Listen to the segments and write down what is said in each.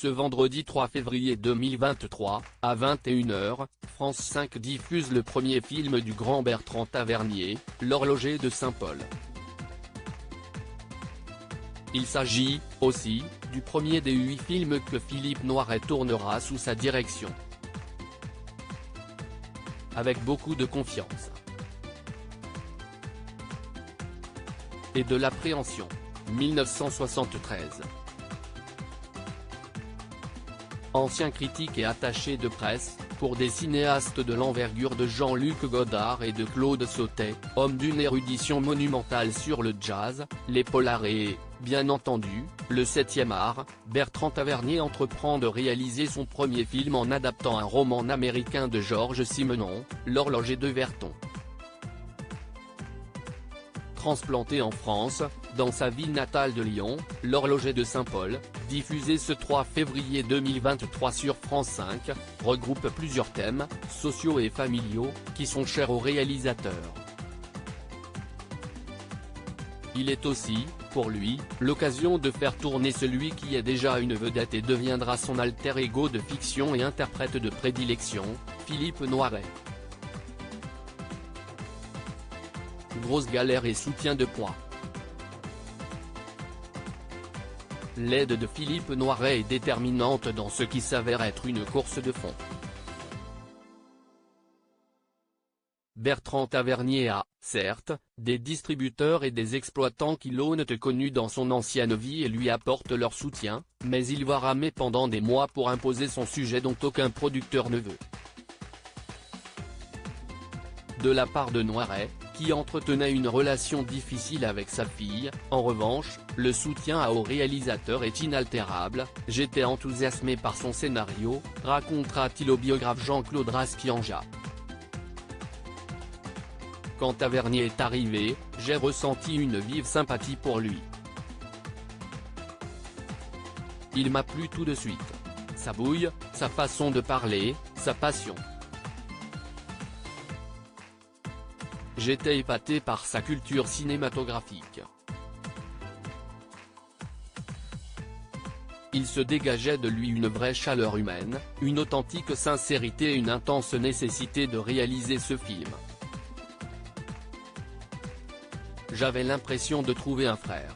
Ce vendredi 3 février 2023, à 21h, France 5 diffuse le premier film du grand Bertrand Tavernier, L'Horloger de Saint-Paul. Il s'agit, aussi, du premier des 8 films que Philippe Noiret tournera sous sa direction. Avec beaucoup de confiance. Et de l'appréhension. 1973. Ancien critique et attaché de presse, pour des cinéastes de l'envergure de Jean-Luc Godard et de Claude Sautet, homme d'une érudition monumentale sur le jazz, les polars et, bien entendu, le 7e art, Bertrand Tavernier entreprend de réaliser son premier film en adaptant un roman américain de Georges Simenon, L'Horloger de Verton. Transplanté en France, dans sa ville natale de Lyon, L'Horloger de Saint-Paul, diffusé ce 3 février 2023 sur France 5, regroupe plusieurs thèmes, sociaux et familiaux, qui sont chers au réalisateur. Il est aussi, pour lui, l'occasion de faire tourner celui qui est déjà une vedette et deviendra son alter ego de fiction et interprète de prédilection, Philippe Noiret. Grosse galère et soutien de poids. L'aide de Philippe Noiret est déterminante dans ce qui s'avère être une course de fond. Bertrand Tavernier a, certes, des distributeurs et des exploitants qui l'ont connu dans son ancienne vie et lui apportent leur soutien, mais il va ramer pendant des mois pour imposer son sujet dont aucun producteur ne veut. De la part de Noiret, qui entretenait une relation difficile avec sa fille, en revanche, le soutien au réalisateur est inaltérable. « J'étais enthousiasmé par son scénario », racontera-t-il au biographe Jean-Claude Rasquianja. Quand Tavernier est arrivé, j'ai ressenti une vive sympathie pour lui. Il m'a plu tout de suite. Sa bouille, sa façon de parler, sa passion. J'étais épaté par sa culture cinématographique. Il se dégageait de lui une vraie chaleur humaine, une authentique sincérité et une intense nécessité de réaliser ce film. J'avais l'impression de trouver un frère.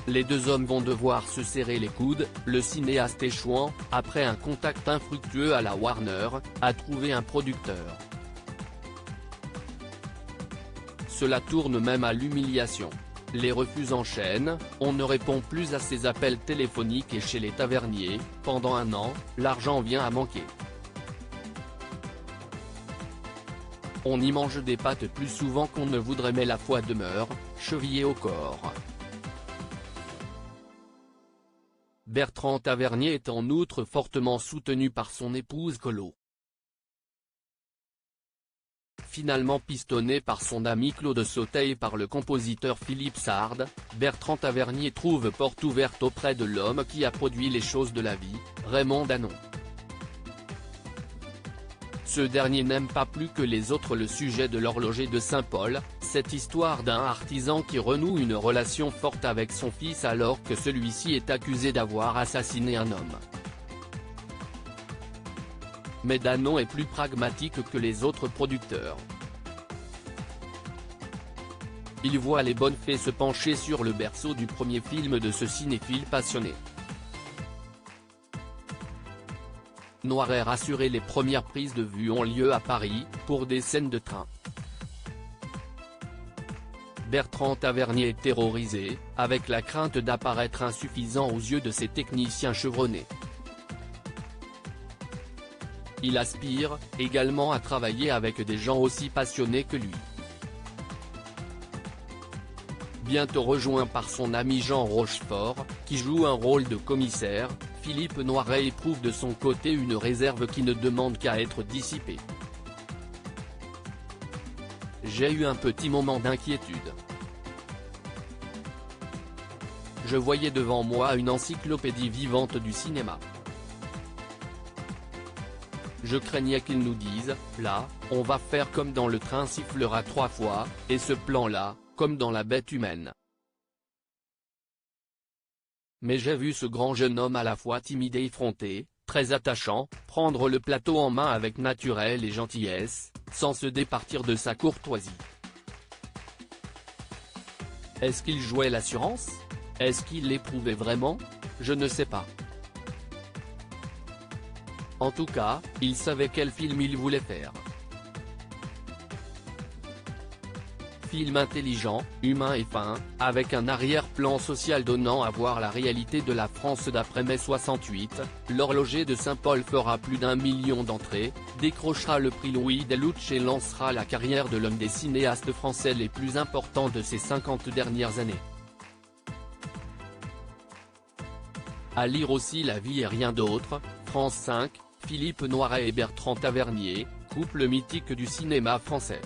Les deux hommes vont devoir se serrer les coudes, le cinéaste échouant, après un contact infructueux à la Warner, à trouver un producteur. Cela tourne même à l'humiliation. Les refus s'enchaînent, on ne répond plus à ses appels téléphoniques et chez les Tavernier, pendant un an, l'argent vient à manquer. On y mange des pâtes plus souvent qu'on ne voudrait mais la foi demeure, chevillée au corps. Bertrand Tavernier est en outre fortement soutenu par son épouse Colo. Finalement pistonné par son ami Claude Sautet et par le compositeur Philippe Sard, Bertrand Tavernier trouve porte ouverte auprès de l'homme qui a produit les choses de la vie, Raymond Danon. Ce dernier n'aime pas plus que les autres le sujet de L'Horloger de Saint-Paul, cette histoire d'un artisan qui renoue une relation forte avec son fils alors que celui-ci est accusé d'avoir assassiné un homme. Mais Danon est plus pragmatique que les autres producteurs. Il voit les bonnes fées se pencher sur le berceau du premier film de ce cinéphile passionné. Noiret rassuré, les premières prises de vue ont lieu à Paris, pour des scènes de train. Bertrand Tavernier est terrorisé, avec la crainte d'apparaître insuffisant aux yeux de ses techniciens chevronnés. Il aspire, également à travailler avec des gens aussi passionnés que lui. Bientôt rejoint par son ami Jean Rochefort, qui joue un rôle de commissaire, Philippe Noiret éprouve de son côté une réserve qui ne demande qu'à être dissipée. J'ai eu un petit moment d'inquiétude. Je voyais devant moi une encyclopédie vivante du cinéma. Je craignais qu'ils nous disent, là, on va faire comme dans Le train sifflera 3 fois, et ce plan-là, comme dans La bête humaine. Mais j'ai vu ce grand jeune homme à la fois timide et effronté, très attachant, prendre le plateau en main avec naturel et gentillesse, sans se départir de sa courtoisie. Est-ce qu'il jouait l'assurance? Est-ce qu'il l'éprouvait vraiment? Je ne sais pas. En tout cas, il savait quel film il voulait faire. Film intelligent, humain et fin, avec un arrière-plan social donnant à voir la réalité de la France d'après mai 68, l'horloger de Saint-Paul fera plus d'1 million d'entrées, décrochera le prix Louis Dellucce et lancera la carrière de l'un des cinéastes français les plus importants de ces 50 dernières années. À lire aussi La vie et rien d'autre, France 5, Philippe Noiret et Bertrand Tavernier, couple mythique du cinéma français.